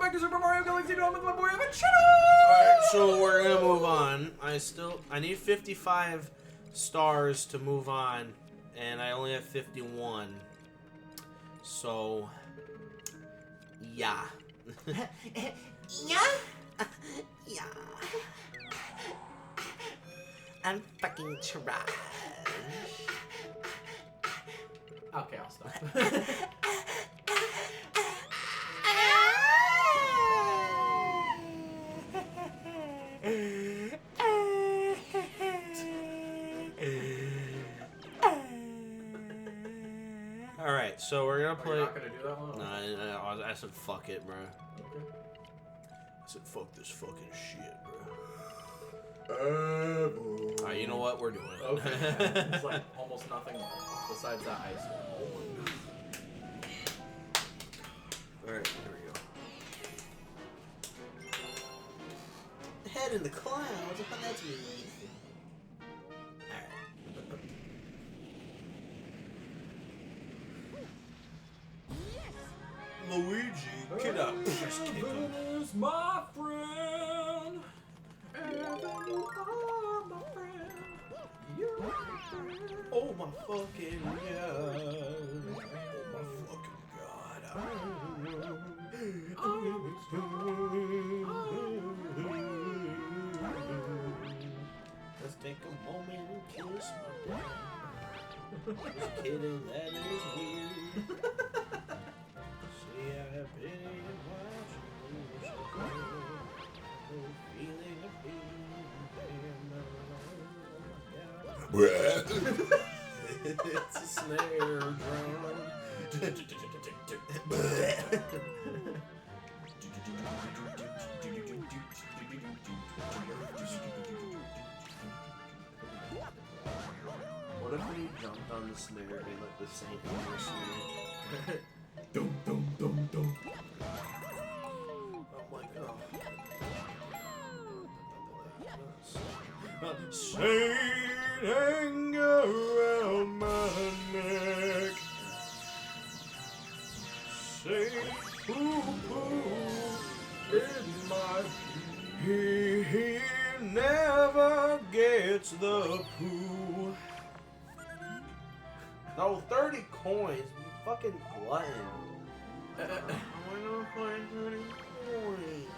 back to Super Mario Galaxy 2 with my boy Evan. Alright, so we're gonna move on. I need 55 stars to move on, and I only have 51. So, yeah. Yeah? Yeah. I'm fucking trash. Okay, I'll stop. Alright, so we're gonna play. You're not gonna do that one? Nah, I said fuck it, bro. Okay. I said fuck this fucking shit, bro. Alright, you know what? We're doing it. Okay. It's like almost nothing left besides that ice one. Alright, here we go. Head in the clouds, that's me. Luigi, get up. Just kick him. Is my friend. Evan, you are my friend. You're my friend. Oh my fucking god. Oh my fucking god. Let's take a moment and kiss my dad. Just kidding, that is weird. See, I have been watching no feeling of being it's a snare drum. What if we jumped on the snare and like the Saint Elmo snare? Dum dum dum dum. Oh my god. Saint anger around my neck. Saint poo-poo in my he never gets the poo. No, 30 coins. You fucking glutton. Why not find 30 coins?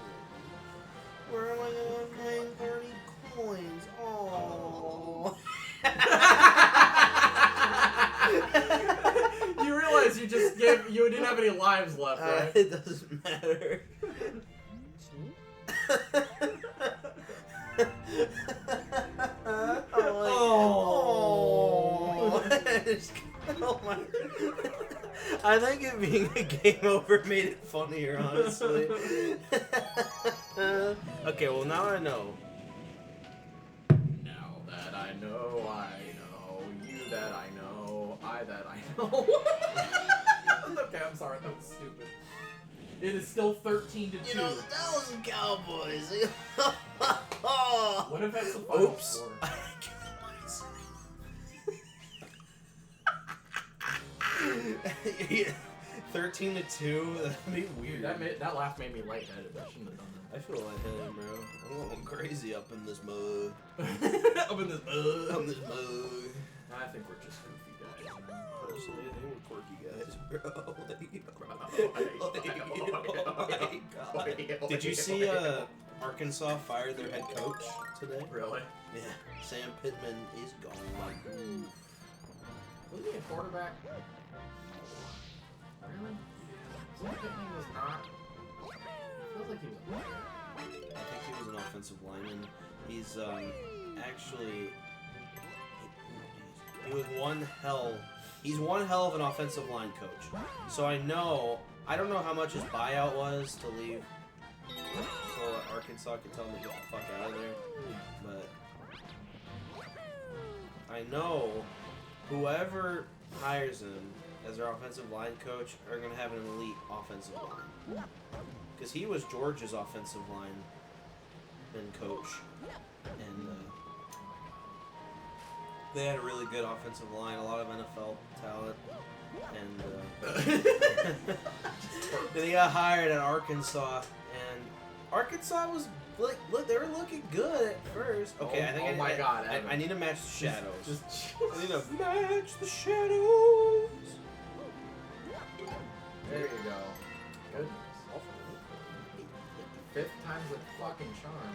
Where am I gonna find 30 coins? Oh. You realize you didn't have any lives left, right? It doesn't matter. Oh my. I think it being a game over made it funnier, honestly. Okay, well now I know. Now that I know, you that I know, I that I know. Okay, I'm sorry, that was stupid. It is still 13-2. You know, the Dallas Cowboys. What if that's the final Oops. score? I killed myself. 13-2. That'd be weird. That laugh made me lightheaded. I shouldn't have done I feel lightheaded, bro. I'm going crazy up in this mug. that. Up in this. Up in this mug. I think we're just goofy guys. Honestly, I think we're quirky guys, bro. Did you see Arkansas fired their head coach today? Really? Yeah. Sam Pittman is gone. Was he a quarterback? Really? Sam Pittman was not. It feels like he was. I think he was an offensive lineman. He's actually he's one hell of an offensive line coach. So I don't know how much his buyout was to leave, so Arkansas could tell him to get the fuck out of there. But I know whoever hires him as their offensive line coach are gonna have an elite offensive line. Because he was Georgia's offensive line and coach. And They had a really good offensive line, a lot of NFL talent, and then he got hired at Arkansas, and Arkansas was look they were looking good at first. Okay, I think I need to match the shadows. I need to match the shadows. There you go. Goodness. Fifth time's a fucking charm.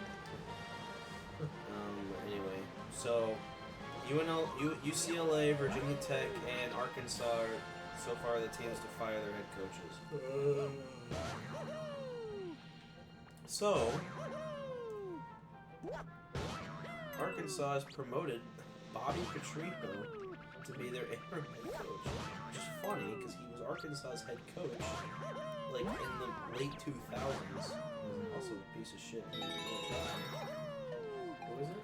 Anyway, so UCLA, Virginia Tech, and Arkansas are so far the teams to fire their head coaches. So, Arkansas has promoted Bobby Petrino to be their interim head coach. Which is funny because he was Arkansas's head coach like in the late 2000s. Also a piece of shit. What is it?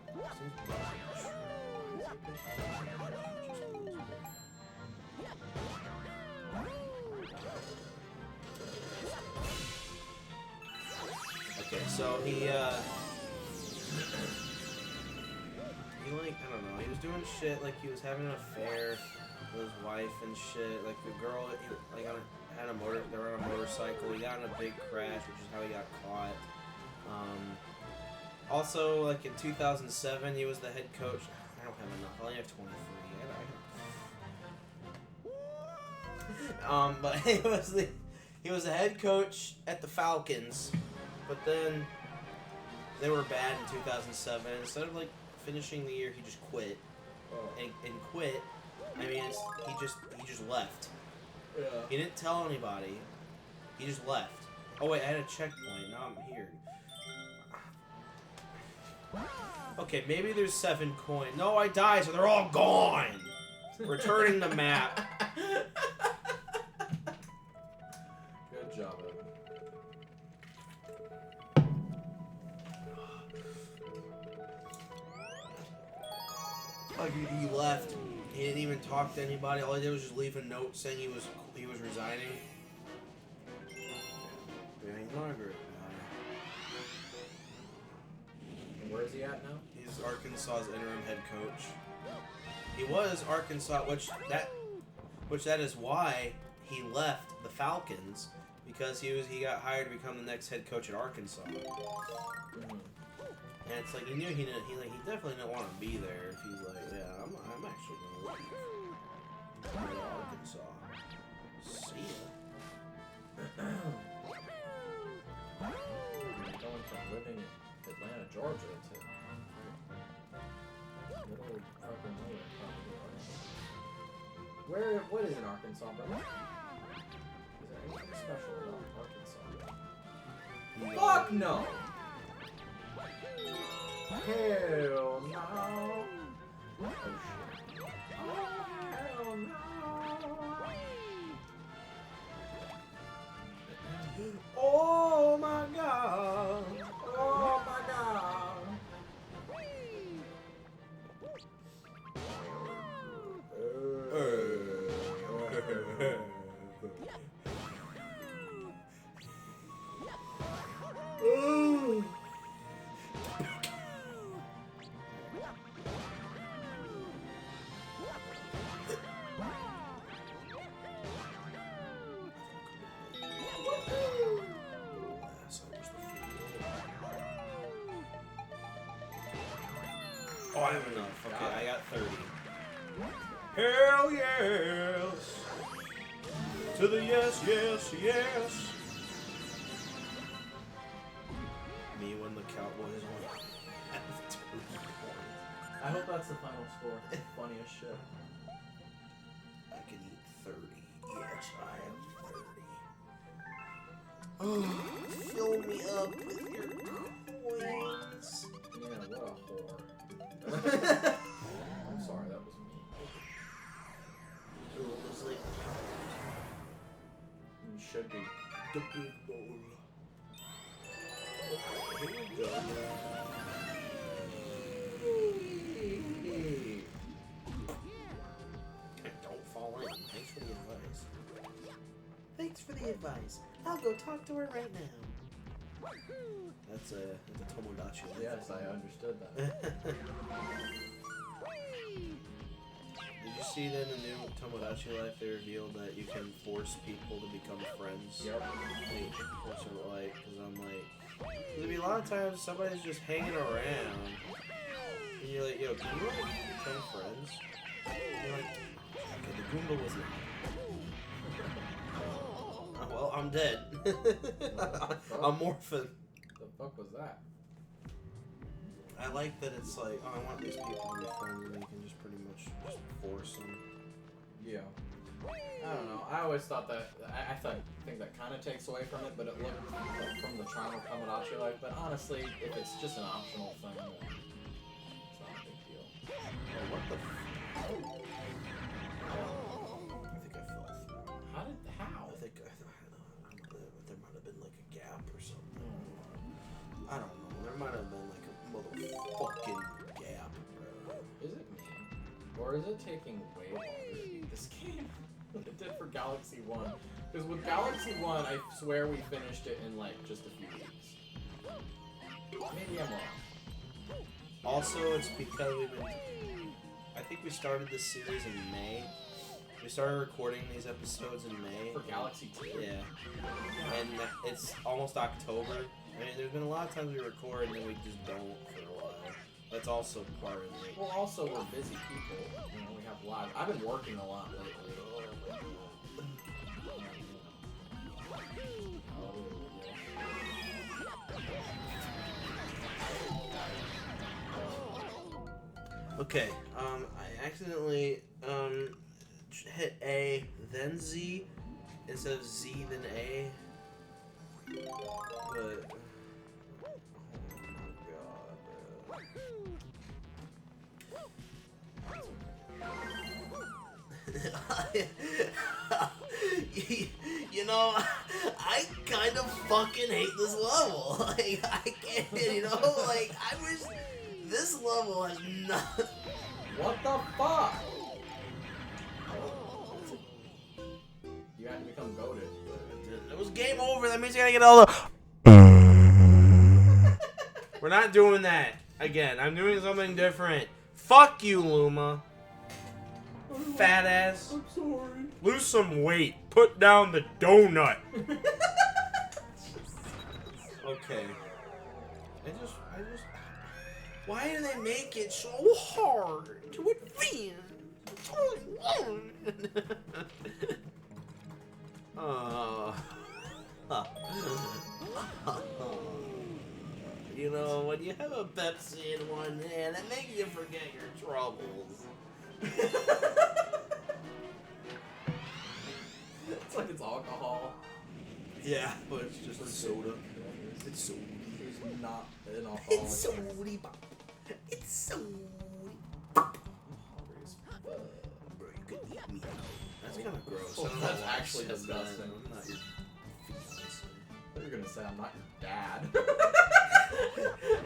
Okay, so he like, I don't know, he was doing shit, like he was having an affair with his wife and shit, like the girl, they were on a motorcycle, he got in a big crash, which is how he got caught. Also, like in 2007, he was the head coach. I don't have enough. I only have 23. But he was the head coach at the Falcons, but then they were bad in 2007. Instead of like finishing the year, he just quit. And quit. I mean, he just left. Yeah. He didn't tell anybody. He just left. Oh wait, I had a checkpoint. Now I'm here. Okay, maybe there's 7 coins. No, I died, so they're all gone. Returning the map. Good job, Evan. Like he left. He didn't even talk to anybody. All he did was just leave a note saying he was resigning. Dang, Margaret. Where is he at now? He's Arkansas's interim head coach. He was Arkansas, which that is why he left the Falcons, because he got hired to become the next head coach at Arkansas. Mm-hmm. And it's like he knew he definitely didn't want to be there. If he's like, yeah, I'm actually gonna leave. Go to Arkansas. See ya. Going from living in Atlanta, Georgia to middle of fucking nowhere, probably. What is in Arkansas, brother? Is there anything special about Arkansas? Fuck no! Hell no! Oh shit. Oh hell no! Oh my god! Oh my god! Oh, I have enough. Okay, I got 30. Hell yes! To the yes, yes, yes! Me when the Cowboys won. I hope that's the final score. It's funny as shit. I can eat 30. Yes, I am 30. Oh, fill me up with your coins. Yeah, what a whore. I'm sorry, that was me. It was like You should be. the big bowl. Here we go. Don't fall in. Thanks for the advice. Thanks for the advice. I'll go talk to her right now. That's a Tomodachi. Yes, I understood that. Did you see that in the new Tomodachi Life they revealed that you can force people to become friends? Yep. Like, cause I'm like, there'll be a lot of times somebody's just hanging around, and you're like, yo, can you like become friends? And you're like, okay, the Goomba was not. Well, I'm dead. I'm morphing. The fuck was that? I like that it's like, oh, I want these people to be friends, and you can just pretty much just force them. Yeah. I don't know. I always thought that. I think that kind of takes away from it, but it looked like from the charm of Tomodachi Life. But honestly, if it's just an optional thing, then it's not a big deal. Oh, what the? I think I fell through. How? I think there might have been like a gap or something. I don't know. There might have been like a motherfucking gap, bro. Is it me? Or is it taking way longer to beat this game than it did for Galaxy 1? Because with Galaxy 1, I swear we finished it in like just a few weeks. Maybe I'm wrong. Also, it's because I think we started this series in May. We started recording these episodes in May. For Galaxy 2? Yeah. And it's almost October. I mean, there's been a lot of times we record and then we just don't for a while. That's also part of it. Well, also, we're busy people. You know, we have lives. I've been working a lot lately. Okay, I accidentally, hit A, then Z, instead of Z, then A. But, oh my god. You know, I kind of fucking hate this level. Like, I can't, you know, like, I wish this level has not. What the fuck? You had to become goated. It was game over. That means I gotta get all the. We're not doing that again. I'm doing something different. Fuck you, Luma. Fat ass. I'm sorry. Lose some weight. Put down the donut. Okay. I just. Why do they make it so hard to advance? You know, when you have a Pepsi in one hand, it makes you forget your troubles. It's like it's alcohol. Yeah, but it's just soda. It's soda. It's not an alcohol. It's so It's so. Bro, you could eat me out. That's kind of gross. Well, I don't know that's why I actually said disgusting. that. I'm not your fiance. I thought you were gonna say I'm not your dad.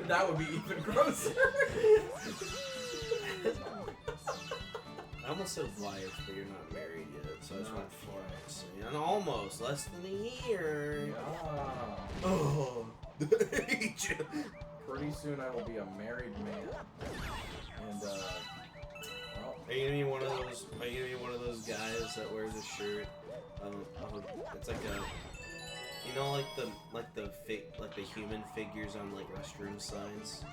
That would be even grosser. I almost said wife, but you're not married yet, so I just went fiance. And almost, less than a year. Yeah. Oh. Pretty soon I will be a married man. And well, Are you gonna be one of those? Are you gonna be one of those guys that wears a shirt? It's like a, you know, like the human figures on like restroom signs.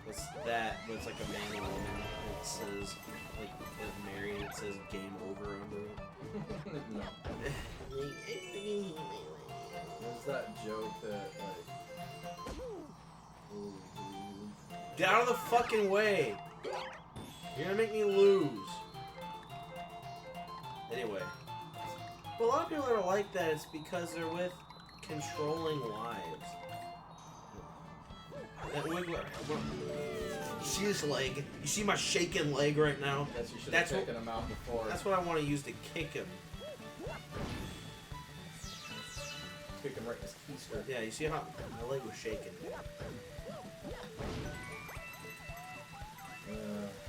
It's that, but it's like a man and woman. It says like it's married. It says game over under it. no. There's that joke that like. Get out of the fucking way! You're gonna make me lose. Anyway. Well, a lot of people that are like that, it's because they're with controlling wives. That wiggler. You see this leg? You see my shaking leg right now? Guess you should have That's what- taken him out before. That's what I want to use to kick him. Kick him right in his keister. Yeah, you see how my leg was shaking?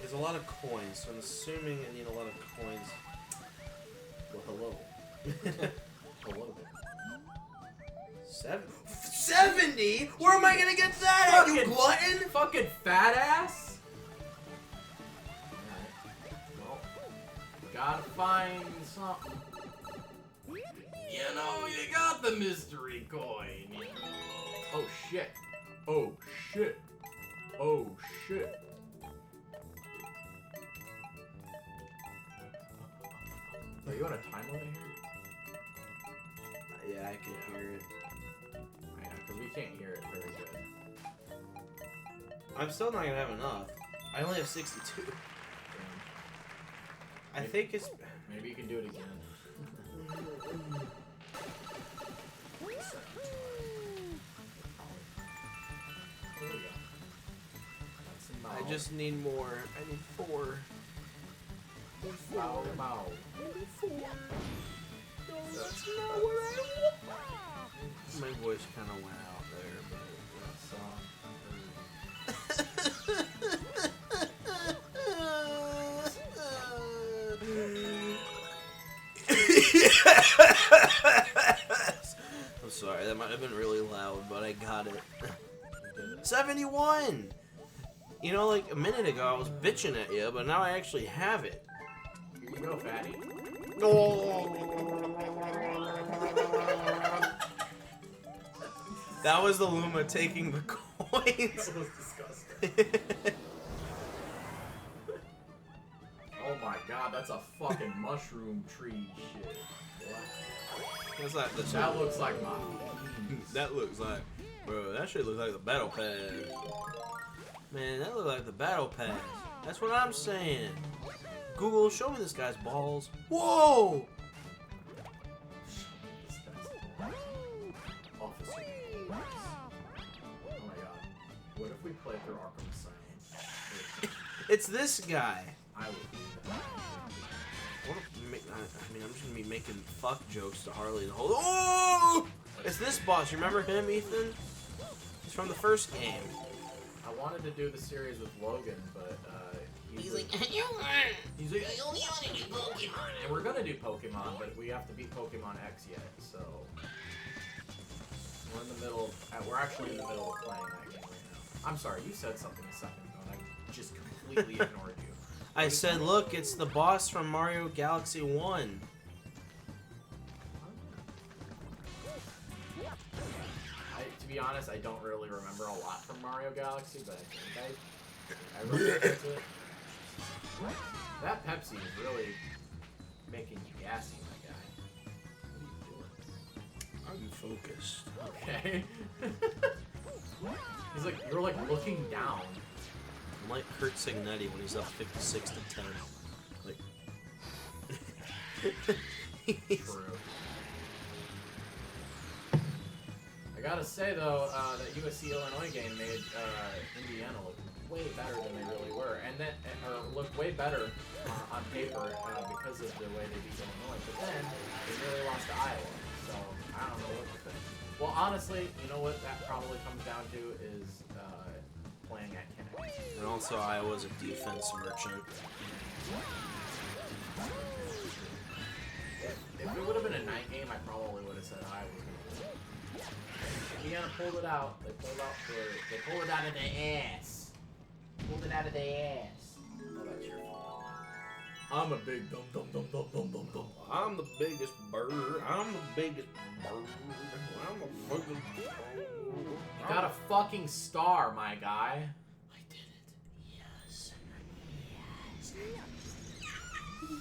There's a lot of coins, so I'm assuming I need a lot of coins. Well, hello. A little bit. 70? Where am I gonna get that at, you glutton? Fucking fat ass! Alright. Well, gotta find something. You know, you got the mystery coin. Oh shit. Oh shit. Oh shit. Are you on a time limit here? Yeah, I can hear it. Yeah, because we can't hear it very good. I'm still not gonna have enough. I only have 62. I think it's. Maybe you can do it again. There we go. That's a I mouth. just need more. I need 4. Foul mouth. That's not what I want. My voice kind of went out there, I'm sorry, that might have been really loud, but I got it. 71! You know, like a minute ago I was bitching at you, but now I actually have it. Here you go, fatty. That was the Luma taking the coins. That was disgusting. Oh my god, that's a fucking mushroom tree shit. That's like the That looks like my That looks like, bro. That shit looks like the battle pass. Man, that looks like the battle pass. That's what I'm saying. Google, show me this guy's balls. Whoa! Officer. Oh my god. What if we play through Arkham Asylum? It's this guy. I would do that. What if, I mean, I'm just gonna be making fuck jokes to Harley the whole. Oh! It's this boss. You remember him, Ethan? He's from the first game. I wanted to do the series with Logan, but he's like, I only want to do Pokemon. and we're gonna do Pokemon, but we have to beat Pokemon X yet, so we're in the middle. We're actually in the middle of playing that game right now. I'm sorry, you said something a second ago, and I just completely ignored you. I said, look, it's the boss from Mario Galaxy 1. To be honest, I don't really remember a lot from Mario Galaxy, but I think I remember it. That Pepsi is really making you gassy, my guy. What are you doing? I'm focused. Okay. He's like, you're like looking down. I'm like Kurt Signetti when he's up 56 to 10. Like. True. I gotta say though, that USC Illinois game made Indiana look way better than they really were, and then or look way better on paper because of the way they beat Illinois. But then they really lost to Iowa, so I don't know what to think. Well, honestly, you know what that probably comes down to is playing at Kinnick. And also, Iowa's a defense merchant. If it would have been a night game, I probably would have said Iowa. Indiana pulled it out. They pulled it out of their ass. Pulled it out of their ass. Oh, that's your fault. I'm a big dum dum dum dum dum dum dum. I'm the biggest bird. I'm the biggest bird. I'm the biggest bird. Got a fucking star, my guy. I did it.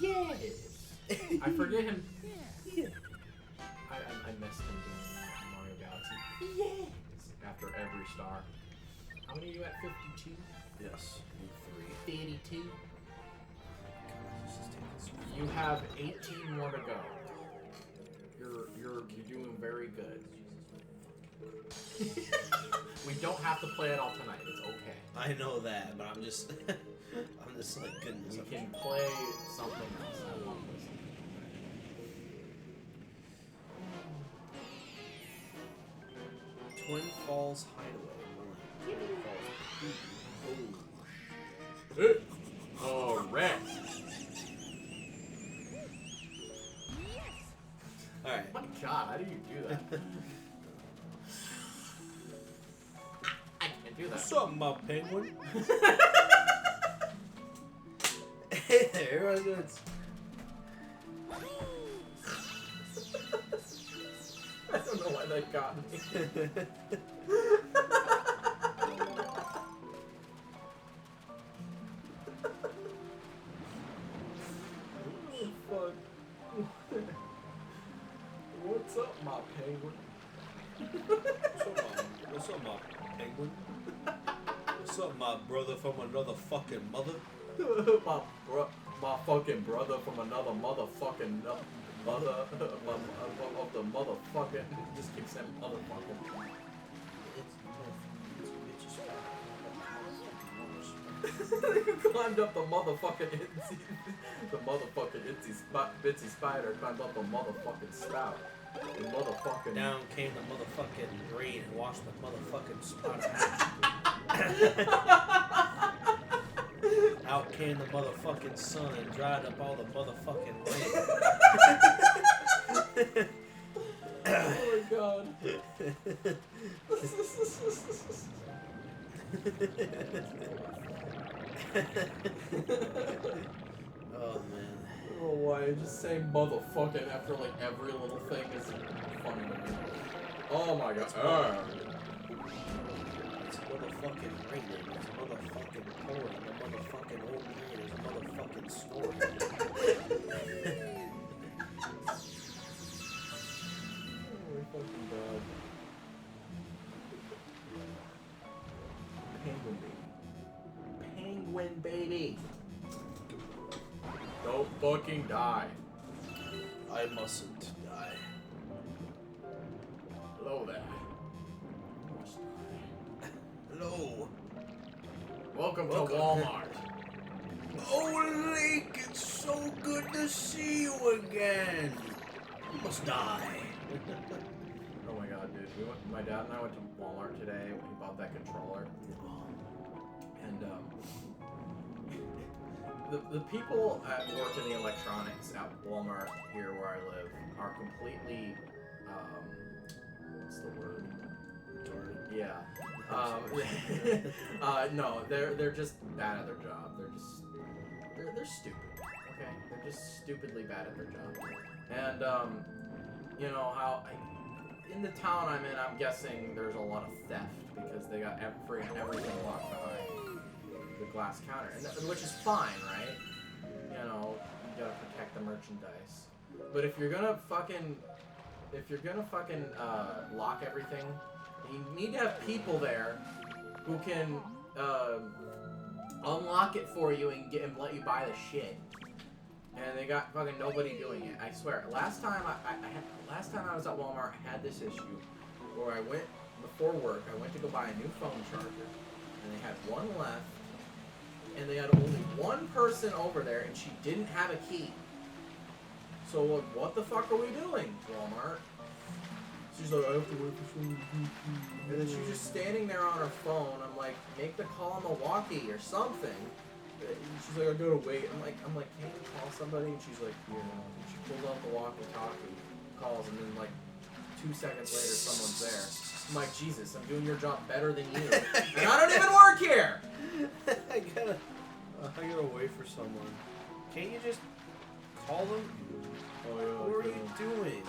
Yes. Yes. I forget him. I missed him doing Mario Galaxy. Yes. After every star. How many are you at? 52? Yes, you 52? 3. You have 18 more to go. You're doing very good. We don't have to play it all tonight. It's okay. I know that, but I'm just, I'm just like goodness. We can play something else. I want this. Twin Falls Hideaway. Oh, Rex. Alright. Oh my god, how do you do that? I can't do that. What's up, my penguin? Hey there, everyone. They got me. Fuck. What's up, my penguin? What's up, my penguin? What's up, my brother from another fucking mother? my fucking brother from another motherfucking mother of the motherfucking. Just keep saying motherfucking. You climbed up the motherfucking itsy, bitsy spider climbed up the motherfucking spout. The motherfucking. Down came the motherfucking rain and washed the motherfucking spider. Out came the motherfucking sun and dried up all the motherfucking rain. Oh my god. Oh man. I don't know why just saying motherfucking after like every little thing is funny to me. Oh my god. It's motherfucking raining. It's motherfucking pouring. The motherfucking old man is motherfucking snoring. Oh my fucking god. Penguin baby. Penguin baby. Don't fucking die. I mustn't die. Hello there. Hello. Welcome to Welcome. Walmart. Oh, Link, it's so good to see you again. You must die. Oh my god, dude. My dad and I went to Walmart today when he bought that controller. And the people at work in the electronics at Walmart here where I live are completely what's the word? Retarded. Yeah. No, they're just bad at their job. They're stupid. Okay, they're just stupidly bad at their job. And you know how in the town I'm in, I'm guessing there's a lot of theft because they got everything locked behind the glass counter, which is fine, right? You know, you gotta protect the merchandise. But if you're gonna fucking lock everything, you need to have people there who can unlock it for you and let you buy the shit. And they got fucking nobody doing it. I swear. Last time I was at Walmart, I had this issue where I went before work. I went to go buy a new phone charger, and they had one left, and they had only one person over there, and she didn't have a key. So what the fuck are we doing, Walmart? She's like, I have to wait for someone to do it. And then she's just standing there on her phone. I'm like, make the call on Milwaukee or something. And she's like, I gotta wait. I'm like, can you call somebody? And she's like, yeah. And she pulls out the walkie-talkie, calls, and then like 2 seconds later, someone's there. I'm like, Jesus, I'm doing your job better than you, and I don't even work here. I gotta wait for someone. Can't you just call them? Oh yeah. What are you doing?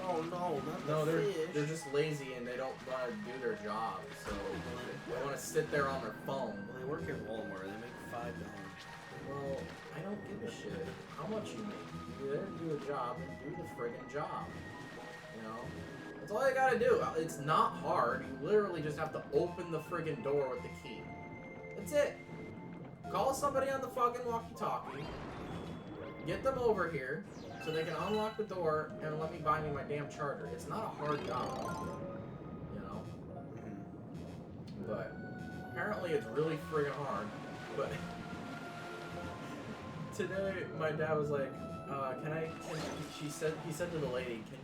Oh no, not the No, fish. they're just lazy and they don't want to do their job, so they want to sit there on their phone. Well, they work at Walmart. They make $5. Well, I don't give a shit how much you make. You there to do a job and do the friggin' job. You know? That's all you gotta do. It's not hard. You literally just have to open the friggin' door with the key. That's it. Call somebody on the fucking walkie-talkie. Get them over here so they can unlock the door and let me buy me my damn charger. It's not a hard job. You know? But apparently it's really friggin' hard. But today my dad was like, he said to the lady, can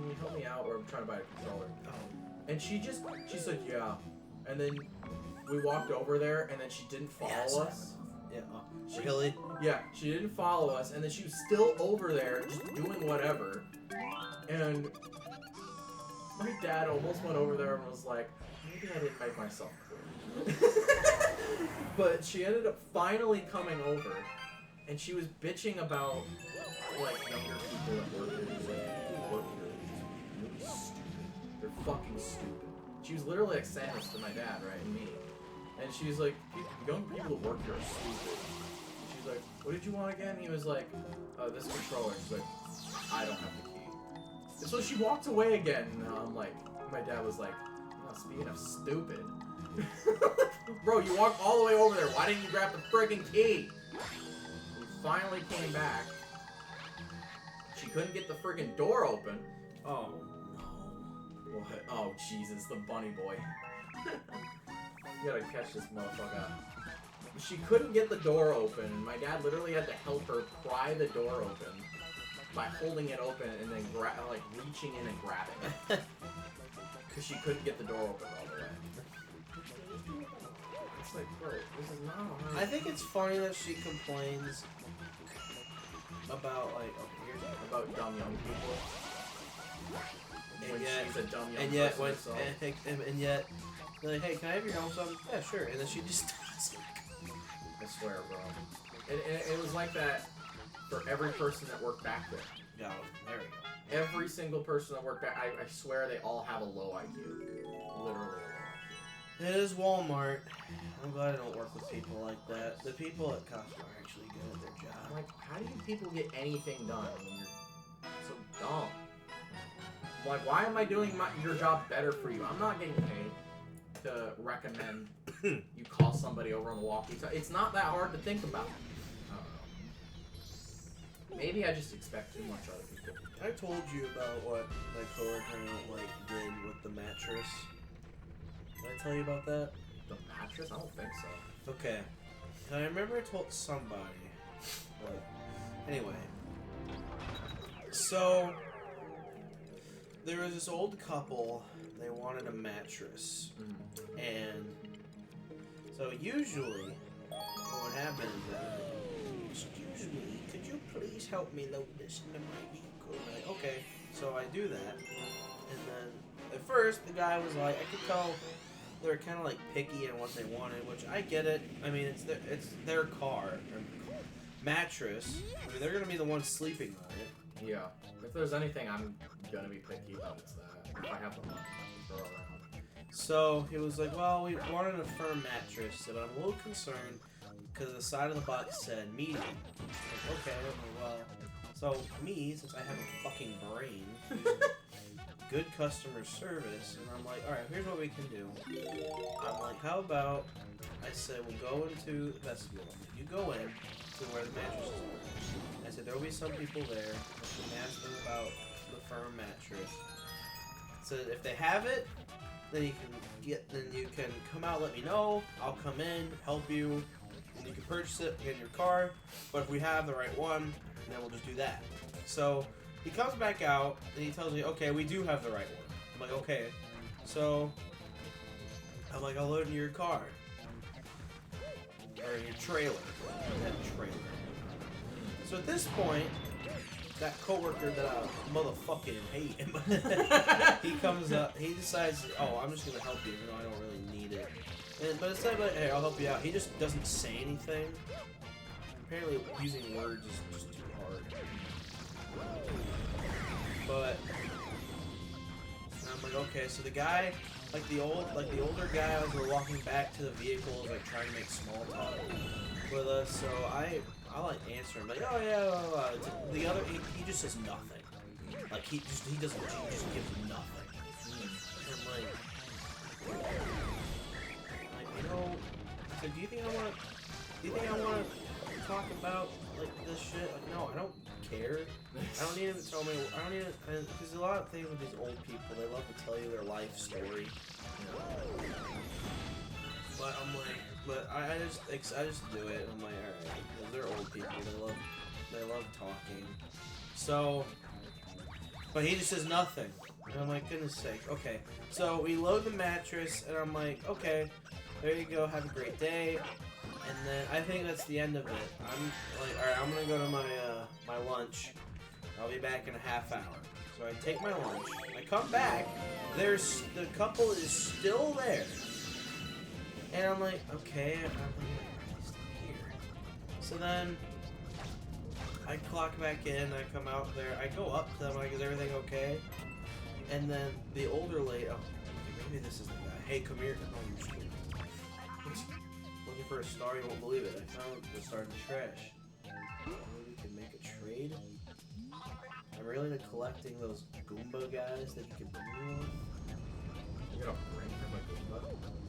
you help me out, or I'm trying to buy a controller. And she said yeah. And then we walked over there and then she didn't follow us. Yeah. Really? Yeah, she didn't follow us, and then she was still over there just doing whatever. And my dad almost went over there and was like, maybe I didn't make myself clear. But she ended up finally coming over, and she was bitching about like younger people that work here. She's like, people work here, they're just really stupid. fucking stupid. She was literally like saying this to my dad, right, and me. And she's like, young people that work here are stupid. She's like, what did you want again? He was like, this controller. She's like, I don't have the key. And so she walked away again, and I'm like, my dad was like, oh, speaking of stupid. Bro, you walked all the way over there. Why didn't you grab the friggin' key? He finally came back. She couldn't get the friggin' door open. Oh, no. What? Oh, Jesus, the bunny boy. You gotta catch this motherfucker. She couldn't get the door open. My dad literally had to help her pry the door open by holding it open and then like reaching in and grabbing it. Because she couldn't get the door open all the way. It's like, bro, this is not how I think it's funny that she complains about, like, about dumb young people. And When yet- she's a dumb young and yet, person when, herself. and yet, they're like, hey, can I have your help some? Yeah, sure. And then she just does. I swear, bro. It was like that for every person that worked back there. Yeah, there we go. Every single person that worked back, I swear they all have a low IQ. Literally a low It is Walmart. I'm glad I don't work with people like that. The people at Costco are actually good at their IQ. job. I'm like, how do you people get anything done when you're so dumb? I'm like, why am I doing your job better for you? I'm not getting paid to recommend you call somebody over on the walkie-talkie. It's not that hard to think about. I don't know. Maybe I just expect too much out of people. I told you about what my coworker did with the mattress. Did I tell you about that? The mattress? I don't think so. Okay. I remember I told somebody. But anyway. So there was this old couple. They wanted a mattress. And so usually what would happen is that, excuse me, could you please help me load this into my vehicle? Like, okay, so I do that. And then at first the guy was like, I could tell they were kind of like picky on what they wanted, which I get it. I mean, it's their car, mattress. I mean, they're gonna be the ones sleeping on it. Yeah. If there's anything I'm gonna be picky about, it's that. If I have the money to throw around. So he was like, well, we wanted a firm mattress, but I'm a little concerned because the side of the box said medium. Like, okay, well, so me, since I have a fucking brain, good customer service, and I'm like, alright, here's what we can do. I'm like, how about, I said, we'll go into the vestibule. You go in to where the mattresses are. I said, there will be some people there. You can ask them about the firm mattress. So if they have it, then you can come out, let me know. I'll come in, help you, and you can purchase it, get in your car. But if we have the right one, then we'll just do that. So he comes back out and he tells me, okay, we do have the right one. I'm like, okay. So I'm like, I'll load it into your car or your trailer. That trailer. So at this point, that coworker that I motherfucking hate, he comes up, he decides, oh, I'm just gonna help you, even though I don't really need it. But instead of like, hey, I'll help you out, he just doesn't say anything. Apparently, using words is just too hard. But I'm like, okay, so the guy, the older guy, as we're walking back to the vehicle, is like trying to make small talk with us. So I like answer him like, oh yeah, the other he just says nothing. Like he just gives nothing. And I'm like, you know, so do you think I want to talk about like this shit? Like, no, I don't care. I don't need him to tell me. I don't need it because a lot of things with these old people, they love to tell you their life story. But I'm like, I just do it. I'm like, all right, because they're old people. They love talking. So, but he just says nothing. And I'm like, goodness sake. Okay, so we load the mattress, and I'm like, okay, there you go. Have a great day. And then I think that's the end of it. I'm like, all right, I'm gonna go to my lunch. I'll be back in a half hour. So I take my lunch. I come back. The couple is still there. And I'm like, okay, I'm still here. So then I clock back in. I come out there. I go up to them like, is everything okay? And then the older lady, oh, maybe this is the guy. Hey, come here. No, I'm just kidding. Looking for a star, you won't believe it. I found the star in the trash. Maybe we can make a trade. I'm really into collecting those Goomba guys that you can bring me one. You're gonna bring him a Goomba?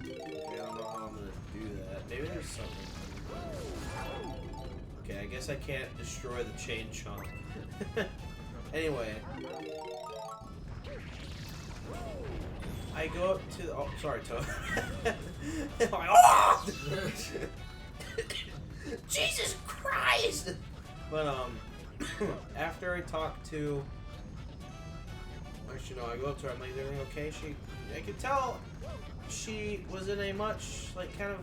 Okay, I don't know how I'm gonna do that. Maybe there's something. Okay, I guess I can't destroy the chain chomp. Anyway. I go up to the, oh, sorry, Toad. I'm like, oh! Jesus Christ! But, after I talk to, actually, no, I go up to her, I'm like, is everything okay? I could tell she was in a much, like, kind of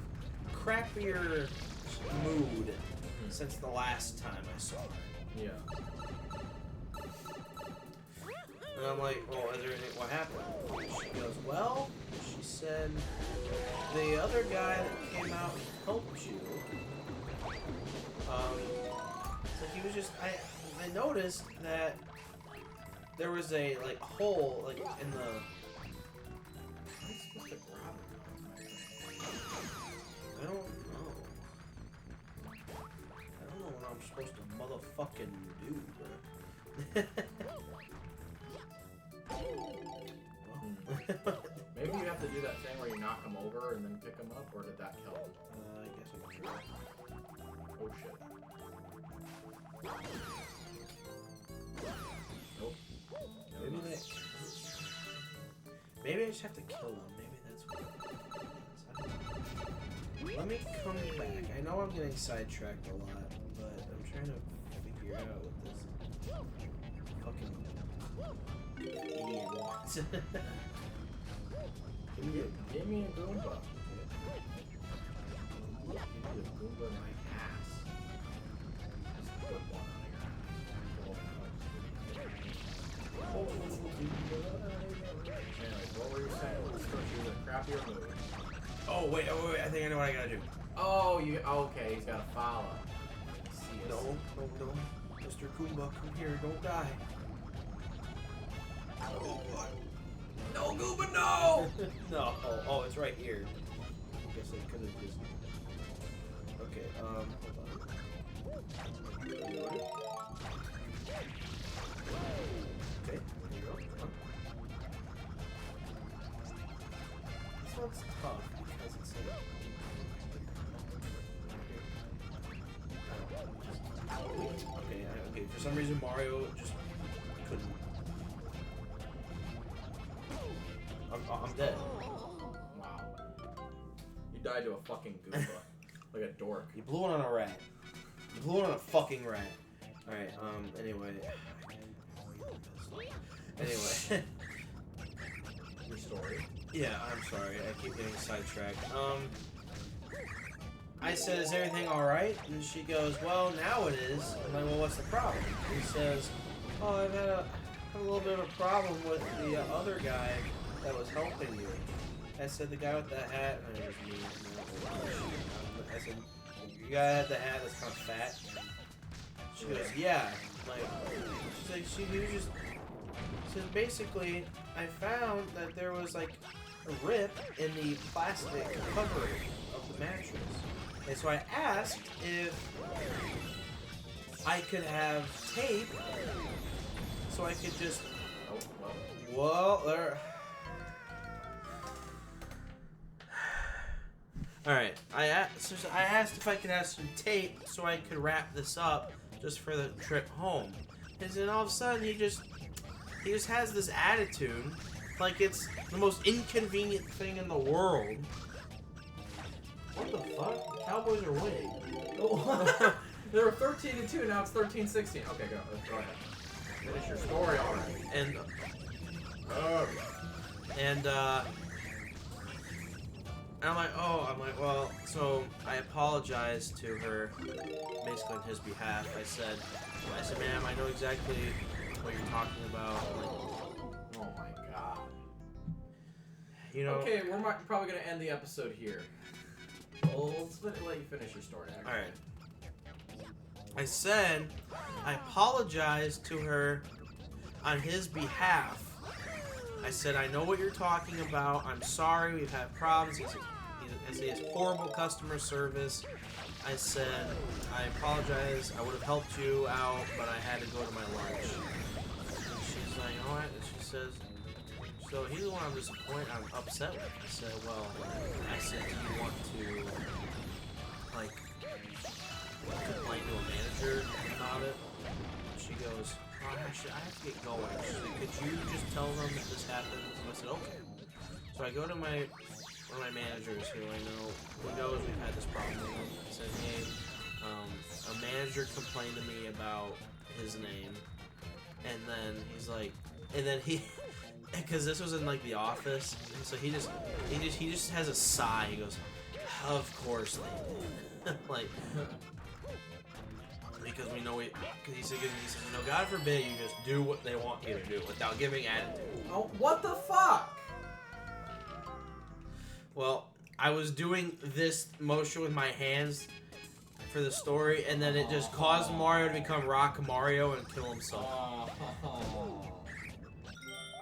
crappier mood since the last time I saw her. Yeah. And I'm like, well, is there anything, what happened? She goes, well, she said, the other guy that came out and helped you, so he was just, I noticed that there was a, like, hole, like, in the, How are you supposed to grab it? I don't know. I don't know what I'm supposed to motherfucking do, bro. Maybe you have to do that thing where you knock him over and then pick him up, or did that kill him? I guess I can try. Oh shit. Nope. Maybe maybe I just have to kill him. Maybe that's what it is. Let me come back. I know I'm getting sidetracked a lot, but I'm trying to figure out what this fucking idiot wants. Give me a Goomba. Give me a Goomba in my ass. Just put one on your ass. Anyways, what were you saying? Let's go choose a crappier movie. Oh wait, I think I know what I gotta do. Oh, okay, he's got a follow. No, Mr. Goomba, come here, don't die. Oh, what? No, Goomba, no! No, oh, it's right here. I guess I could have just. Okay, hold on. Okay, there you go. This one's tough because it's like. Okay, for some reason Mario just couldn't. I'm dead. Wow. You died to a fucking Goomba. Like a dork. You blew it on a rat. You blew it on a fucking rat. Alright, anyway. Anyway. Your story. Yeah, I'm sorry. I keep getting sidetracked. I said, is everything alright? And she goes, well, now it is. I'm like, well, what's the problem? He says, oh, I've had a little bit of a problem with the other guy that was helping you. I said, the guy with the hat, and it was me. I said, you guy had the hat that's kind of fat. She goes, yeah. Like, she's like, he was just. She says, basically, I found that there was like a rip in the plastic covering of the mattress, and so I asked if I could have tape, so I could just. Oh, Well, there. Alright, I asked if I could have some tape so I could wrap this up just for the trip home. And then all of a sudden he just has this attitude like it's the most inconvenient thing in the world. What the fuck? The Cowboys are winning. Oh. They were 13-2, now it's 13-16. Okay, go ahead. Finish your story already. And I'm like, well, so I apologized to her, basically on his behalf. I said, ma'am, I know exactly what you're talking about. Like, Oh my god. you know. Okay, we're probably gonna end the episode here. Well, let's let you finish your story. Actually. All right. I said I apologized to her on his behalf I said, I know what you're talking about. I'm sorry, we've had problems. I said, he has horrible customer service. I said, I apologize. I would have helped you out, but I had to go to my lunch. And she's like, all right. And she says, so he's the one I'm disappointed, I'm upset with. I said, well, do you want to, like, complain to a manager about it? And she goes, oh, actually, I have to get going. She's like, could you just tell them that this happens? And I said, okay. So I go to one of my managers who I know, who knows we've had this problem with him. I said, hey, a manager complained to me about his name. And then he's like, because this was in like the office, and so he just has a sigh. He goes, of course they did. Like, because we know because he said, no, God forbid you just do what they want you to do without giving attitude. Oh, what the fuck? Well, I was doing this motion with my hands for the story, and then it just caused Mario to become Rock Mario and kill himself.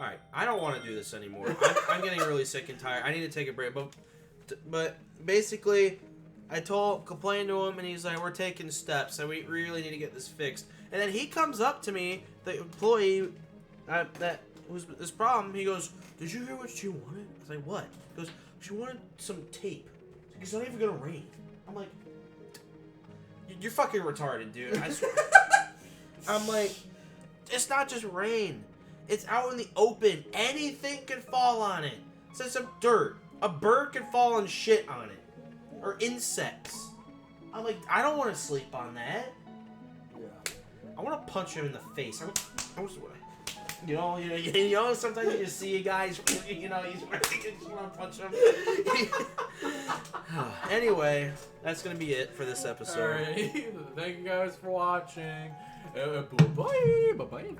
Alright, I don't want to do this anymore. I'm getting really sick and tired. I need to take a break. But basically, I complained to him, and he's like, we're taking steps, and we really need to get this fixed. And then he comes up to me, the employee that was this problem. He goes, did you hear what she wanted? I was like, what? He goes, she wanted some tape. It's not even gonna rain. I'm like, you're fucking retarded, dude. I swear. I'm like, it's not just rain. It's out in the open. Anything can fall on it. It's some dirt. A bird can fall and shit on it. Or insects. I'm like, I don't want to sleep on that. Yeah. I want to punch him in the face. You know, sometimes you just see a guy's, you know, he's you just want to punch him. Anyway, that's going to be it for this episode. Alright, thank you guys for watching. Bye-bye. Bye-bye.